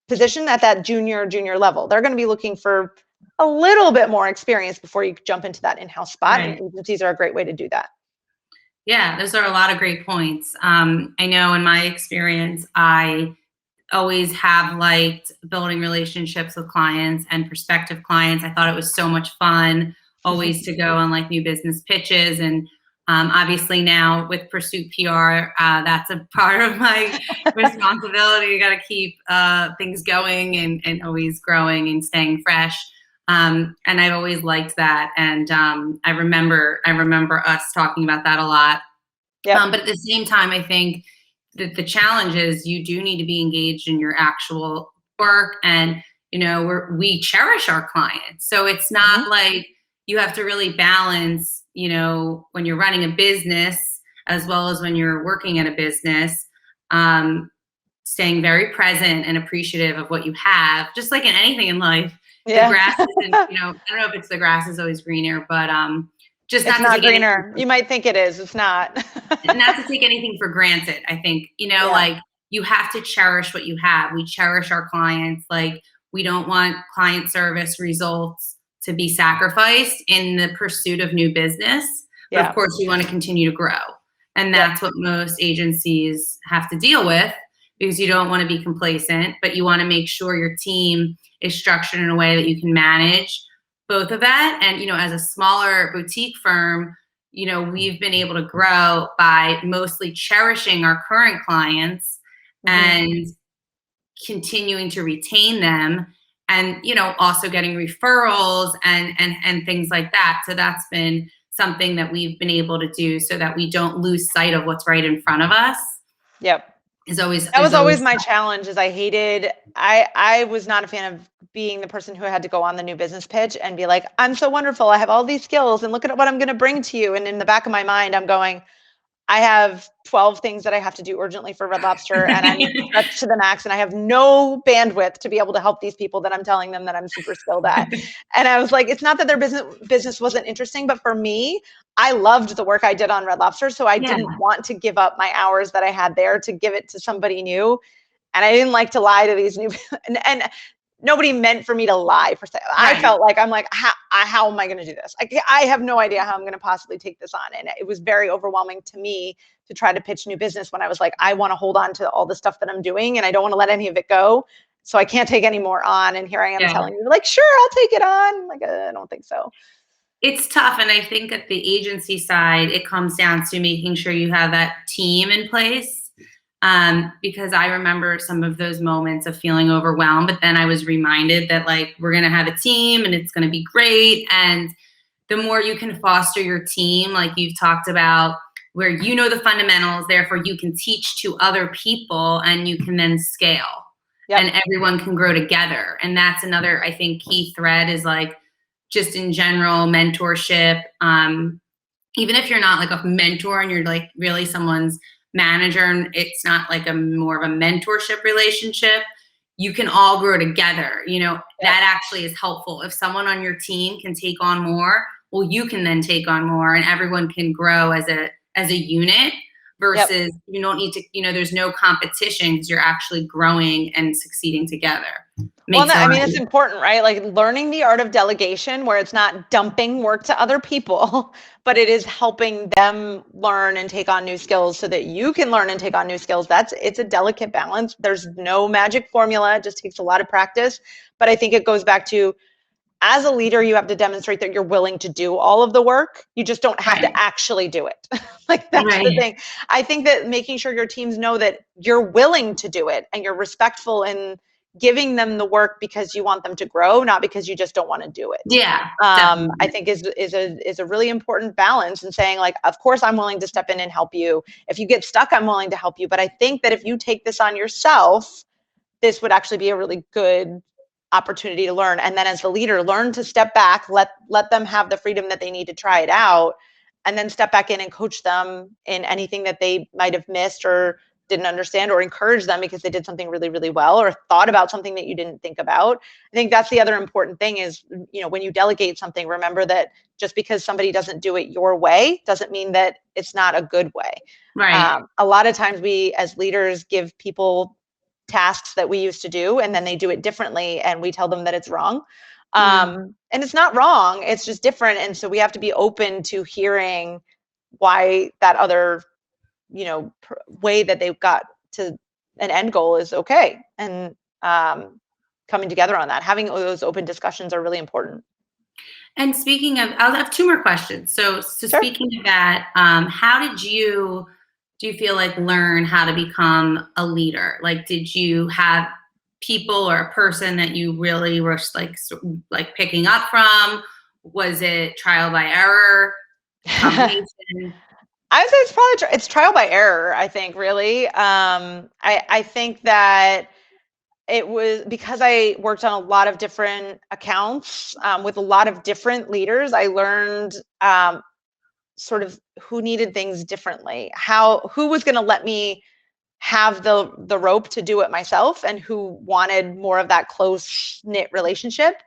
position at that junior level. They're going to be looking for a little bit more experience before you jump into that in-house spot. Right. And agencies are a great way to do that. Yeah, those are a lot of great points. I know in my experience, I always have liked building relationships with clients and prospective clients. I thought it was so much fun always to go on like new business pitches. And obviously now with Pursuit PR, that's a part of my responsibility. You got to keep things going and always growing and staying fresh. And I've always liked that. And I remember us talking about that a lot. Yep. But at the same time, I think that the challenge is you do need to be engaged in your actual work. And, we cherish our clients. So it's not like you have to really balance, when you're running a business as well as when you're working at a business. staying very present and appreciative of what you have, just like in anything in life. The Yeah. grass isn't, I don't know if it's the grass is always greener, but just It's not to not take anything greener. You might think it is. It's not. not to take anything for granted. I think, Yeah. like you have to cherish what you have. We cherish our clients. Like we don't want client service results to be sacrificed in the pursuit of new business. But Yeah. of course, we want to continue to grow. And that's what most agencies have to deal with, because you don't want to be complacent, but you want to make sure your team is structured in a way that you can manage both of that. And, as a smaller boutique firm, we've been able to grow by mostly cherishing our current clients and continuing to retain them, and, also getting referrals and things like that. So that's been something that we've been able to do so that we don't lose sight of what's right in front of us. Yep. That was always my challenge. Is I was not a fan of being the person who had to go on the new business pitch and be like, I'm so wonderful, I have all these skills and look at what I'm going to bring to you. And in the back of my mind, I'm going, I have 12 things that I have to do urgently for Red Lobster, and I'm stretched to the max, and I have no bandwidth to be able to help these people that I'm telling them that I'm super skilled at. And I was like, it's not that their business wasn't interesting, but for me, I loved the work I did on Red Lobster, so I didn't want to give up my hours that I had there to give it to somebody new. And I didn't like to lie to these new and nobody meant for me to lie per se. I felt like, I'm like, how am I going to do this? I have no idea how I'm going to possibly take this on. And it was very overwhelming to me to try to pitch new business when I was like, I want to hold on to all the stuff that I'm doing and I don't want to let any of it go. So I can't take any more on. And here I am telling you, like, sure, I'll take it on. Like, I don't think so. It's tough. And I think at the agency side, it comes down to making sure you have that team in place. Because I remember some of those moments of feeling overwhelmed, but then I was reminded that, like, we're going to have a team and it's going to be great. And the more you can foster your team, like you've talked about, where the fundamentals, therefore you can teach to other people and you can then scale and everyone can grow together. And that's another, I think, key thread is like, just in general, mentorship. Even if you're not like a mentor and you're like really someone's manager and it's not like a more of a mentorship relationship, you can all grow together. That actually is helpful. If someone on your team can take on more, well, you can then take on more and everyone can grow as a unit versus you don't need to, there's no competition because you're actually growing and succeeding together. Well, I mean, it's important, right? Like learning the art of delegation where it's not dumping work to other people, but it is helping them learn and take on new skills so that you can learn and take on new skills. It's a delicate balance. There's no magic formula. It just takes a lot of practice. But I think it goes back to, as a leader, you have to demonstrate that you're willing to do all of the work. You just don't have to actually do it. Like that's the thing. I think that making sure your teams know that you're willing to do it and you're respectful in giving them the work because you want them to grow, not because you just don't want to do it. Yeah. I think is a really important balance in saying, like, of course I'm willing to step in and help you. If you get stuck, I'm willing to help you. But I think that if you take this on yourself, this would actually be a really good opportunity to learn. And then as the leader, learn to step back, let them have the freedom that they need to try it out, and then step back in and coach them in anything that they might have missed or didn't understand, or encourage them because they did something really, really well or thought about something that you didn't think about. I think that's the other important thing is, when you delegate something, remember that just because somebody doesn't do it your way doesn't mean that it's not a good way. Right. A lot of times we as leaders give people tasks that we used to do and then they do it differently and we tell them that it's wrong. And it's not wrong, it's just different. And so we have to be open to hearing why that other way that they've got to an end goal is okay. And coming together on that, having those open discussions are really important. And speaking of, I'll have two more questions. So speaking of that, how did do you feel like learn how to become a leader? Like, did you have people or a person that you really were like picking up from? Was it trial by error? Combination? I would say it's trial by error. I think really. I think that it was because I worked on a lot of different accounts with a lot of different leaders. I learned sort of who needed things differently, who was going to let me have the rope to do it myself and who wanted more of that close knit relationship,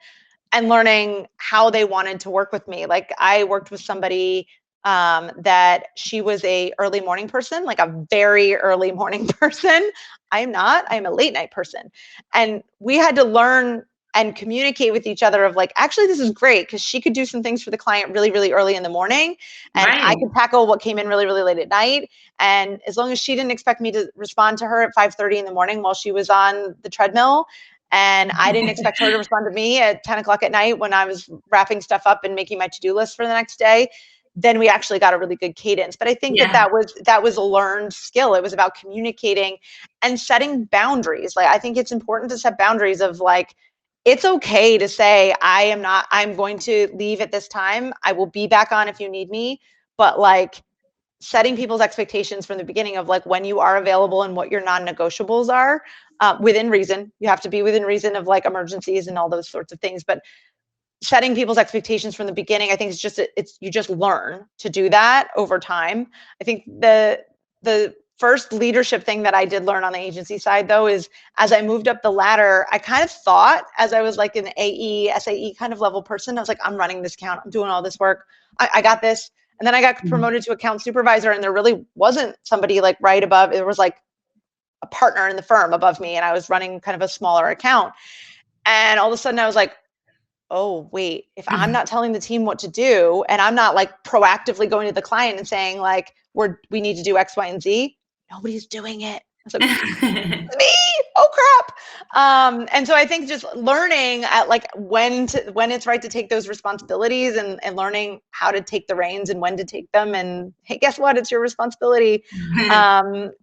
and learning how they wanted to work with me. Like I worked with somebody that she was a early morning person, like a very early morning person. I'm not, I'm a late night person. And we had to learn and communicate with each other of like, actually, this is great because she could do some things for the client really, really early in the morning. And I Right. could tackle what came in really, really late at night. And as long as she didn't expect me to respond to her at 5:30 in the morning while she was on the treadmill, and I didn't expect her to respond to me at 10 o'clock at night when I was wrapping stuff up and making my to-do list for the next day, then we actually got a really good cadence. But I think Yeah. that was a learned skill. It was about communicating and setting boundaries. Like I think it's important to set boundaries of like, it's okay to say, I'm going to leave at this time. I will be back on if you need me. But like setting people's expectations from the beginning of like when you are available and what your non-negotiables are, within reason. You have to be within reason of like emergencies and all those sorts of things. But setting people's expectations from the beginning, I think you just learn to do that over time. I think the first leadership thing that I did learn on the agency side though is as I moved up the ladder, I kind of thought as I was like an AE, SAE kind of level person, I was like, I'm running this account, I'm doing all this work, I got this. And then I got promoted to account supervisor, and there really wasn't somebody like right above. It was like a partner in the firm above me, and I was running kind of a smaller account. And all of a sudden I was like, oh, wait, if I'm not telling the team what to do and I'm not like proactively going to the client and saying like, we need to do X, Y, and Z, nobody's doing it. I was like, me, oh crap. And so I think just learning at like when it's right to take those responsibilities, and learning how to take the reins and when to take them, and hey, guess what, it's your responsibility.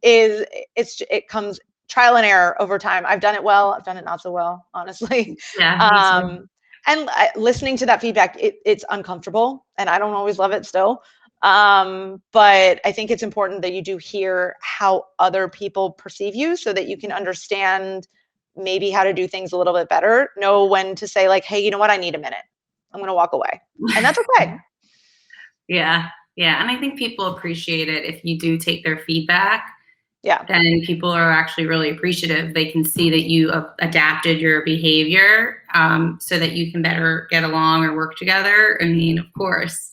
It comes trial and error over time. I've done it well, I've done it not so well, honestly. Yeah, me too. And listening to that feedback, it's uncomfortable and I don't always love it still. But I think it's important that you do hear how other people perceive you so that you can understand maybe how to do things a little bit better, know when to say like, hey, you know what, I need a minute, I'm going to walk away, and that's okay. Yeah, yeah, and I think people appreciate it if you do take their feedback. Yeah. Then people are actually really appreciative. They can see that you adapted your behavior so that you can better get along or work together. I mean, of course,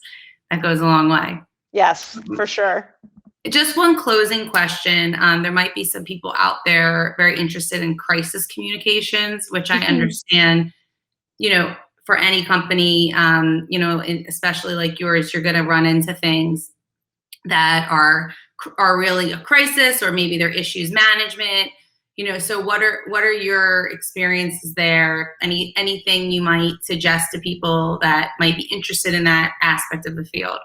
that goes a long way. Yes, for sure. Just one closing question. There might be some people out there very interested in crisis communications, which I understand, for any company, especially like yours, you're going to run into things that are really a crisis, or maybe they're issues management. So what are your experiences there? Anything you might suggest to people that might be interested in that aspect of the field?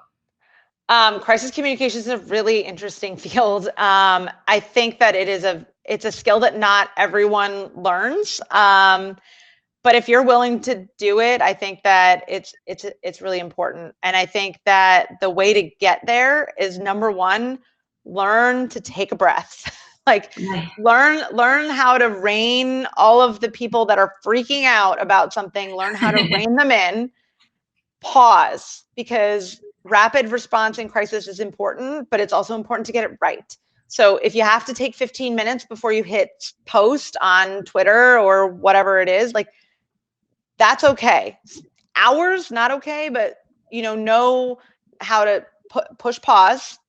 Crisis communication is a really interesting field. I think that it's a skill that not everyone learns. But if you're willing to do it, I think that it's really important. And I think that the way to get there is, number one, learn to take a breath. Like learn how to rein all of the people that are freaking out about something, learn how to rein them in, pause, because rapid response in crisis is important, but it's also important to get it right. So if you have to take 15 minutes before you hit post on Twitter or whatever it is, like that's okay. Hours, not okay, but know how to push pause,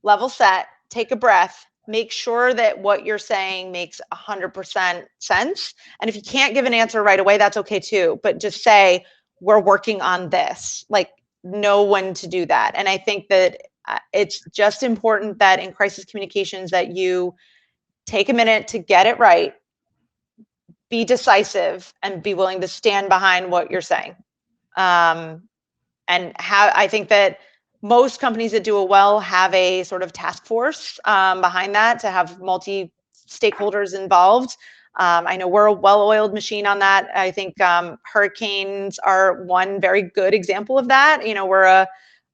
level set, take a breath, make sure that what you're saying makes 100% sense. And if you can't give an answer right away, that's okay too. But just say, we're working on this. Like, know when to do that. And I think that it's just important that in crisis communications that you take a minute to get it right, be decisive, and be willing to stand behind what you're saying. And I think that most companies that do it well have a sort of task force behind that to have multi stakeholders involved. I know we're a well-oiled machine on that. I think hurricanes are one very good example of that. We're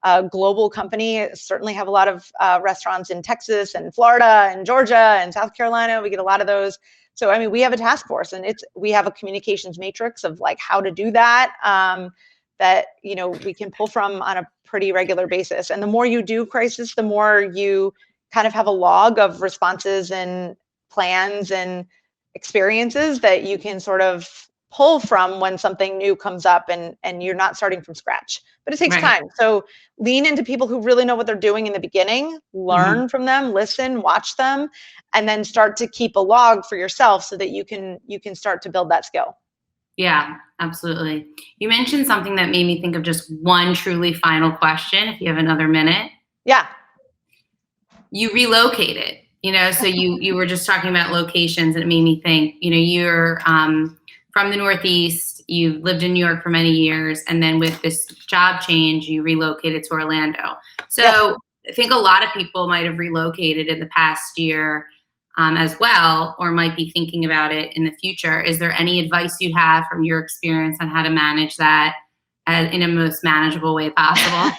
a global company, certainly have a lot of restaurants in Texas and Florida and Georgia and South Carolina. We get a lot of those. So, I mean, we have a task force, and we have a communications matrix of like how to do that, that, we can pull from on a pretty regular basis. And the more you do crisis, the more you kind of have a log of responses and plans and experiences that you can sort of pull from when something new comes up, and you're not starting from scratch. But it takes Right. time. So lean into people who really know what they're doing in the beginning, Hmm. learn from them, listen, watch them, and then start to keep a log for yourself so that you can start to build that skill. Yeah, absolutely. You mentioned something that made me think of just one truly final question, if you have another minute. Yeah. You relocated, so you were just talking about locations, and it made me think, you're from the Northeast, you've lived in New York for many years, and then with this job change, you relocated to Orlando. Yes. So I think a lot of people might have relocated in the past year, as well, or might be thinking about it in the future. Is there any advice you have from your experience on how to manage that in a most manageable way possible?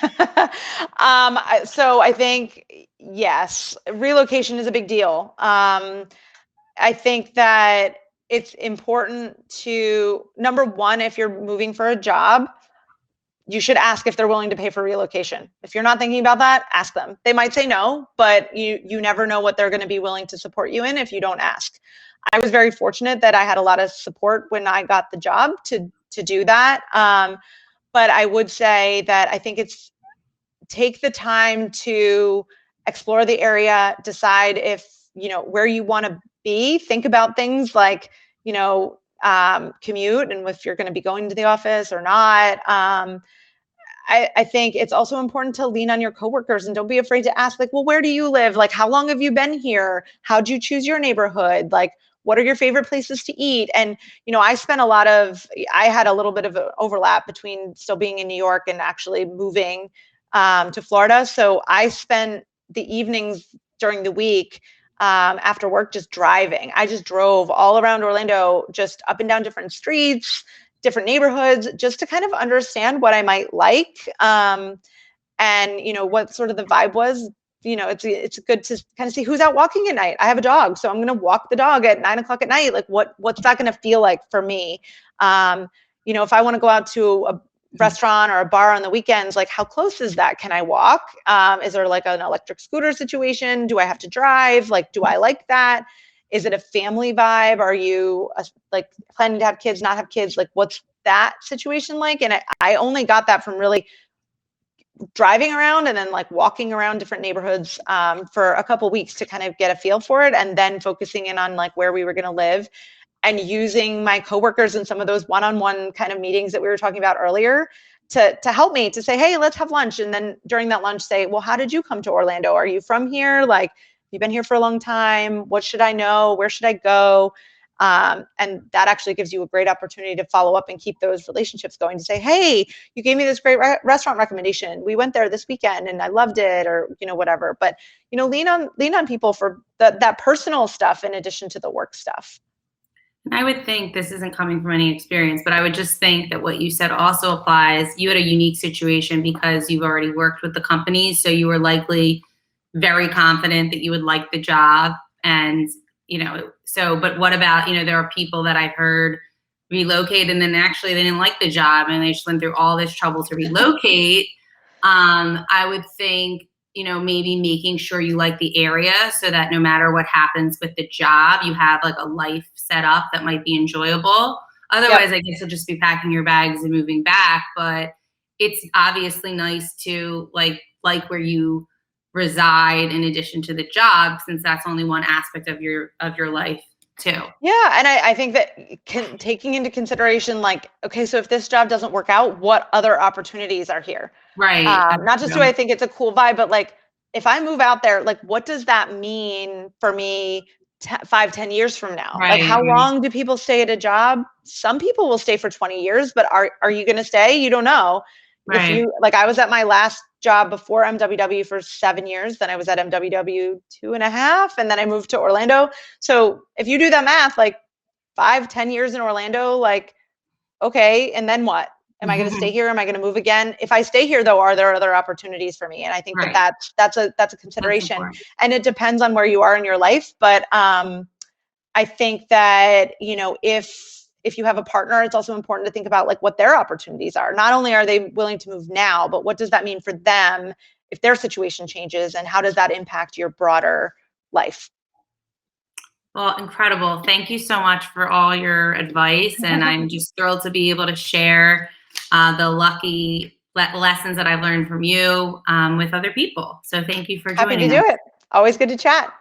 So I think, yes, relocation is a big deal. I think that it's important to, number one, if you're moving for a job, you should ask if they're willing to pay for relocation. If you're not thinking about that, ask them. They might say no, but you never know what they're going to be willing to support you in if you don't ask. I was very fortunate that I had a lot of support when I got the job to do that. But I would say that I think it's, take the time to explore the area, decide if, where you want to be, think about things like, commute and if you're going to be going to the office or not. I think it's also important to lean on your coworkers and don't be afraid to ask, like, well, where do you live? Like, how long have you been here? How'd you choose your neighborhood? Like, what are your favorite places to eat? And, I had a little bit of an overlap between still being in New York and actually moving to Florida. So I spent the evenings during the week after work just driving. I just drove all around Orlando, just up and down different streets, different neighborhoods, just to kind of understand what I might like, and what sort of the vibe was. It's good to kind of see who's out walking at night. I have a dog, so I'm going to walk the dog at 9 o'clock at night. Like, what's that going to feel like for me? If I want to go out to a restaurant or a bar on the weekends, like, how close is that? Can I walk? Is there like an electric scooter situation? Do I have to drive? Like, do I like that? Is it a family vibe? Are you like planning to have kids, not have kids? Like, what's that situation like? And I only got that from really driving around and then like walking around different neighborhoods for a couple weeks to kind of get a feel for it, and then focusing in on like where we were going to live, and using my coworkers in some of those one-on-one kind of meetings that we were talking about earlier to help me to say, hey, let's have lunch. And then during that lunch say, well, how did you come to Orlando? Are you from here? Like, you've been here for a long time. What should I know? Where should I go? And that actually gives you a great opportunity to follow up and keep those relationships going, to say, hey, you gave me this great restaurant recommendation. We went there this weekend and I loved it, or, whatever. But, lean on people for that personal stuff in addition to the work stuff. I would think, this isn't coming from any experience, but I would just think that what you said also applies. You had a unique situation because you've already worked with the companies, so you were likely very confident that you would like the job. And, but what about, there are people that I've heard relocate and then actually they didn't like the job and they just went through all this trouble to relocate. I would think, maybe making sure you like the area so that no matter what happens with the job, you have like a life set up that might be enjoyable. Otherwise, I guess you'll just be packing your bags and moving back. But it's obviously nice to like where you reside in addition to the job, since that's only one aspect of your life too. Yeah, and I think that taking into consideration, like, okay, so if this job doesn't work out, what other opportunities are here? Right. Not just do I think it's a cool vibe, but like, if I move out there, like, what does that mean for me 5-10 years from now? Like, Right. how long do people stay at a job? Some people will stay for 20 years, but are you going to stay? You don't know. If Right. you, like, I was at my last job before MWW for 7 years, then I was at MWW 2.5, and then I moved to Orlando. So if you do that math, like 5-10 years in Orlando, like, okay, and then what? Am I going to stay here? Am I going to move again? If I stay here, though, are there other opportunities for me? And I think Right. that's a consideration, and it depends on where you are in your life. But I think that, if you have a partner, it's also important to think about like what their opportunities are. Not only are they willing to move now, but what does that mean for them if their situation changes, and how does that impact your broader life? Well, incredible. Thank you so much for all your advice. And I'm just thrilled to be able to share the lucky lessons that I've learned from you with other people. So thank you for Happy to joining do us. it. Always good to chat.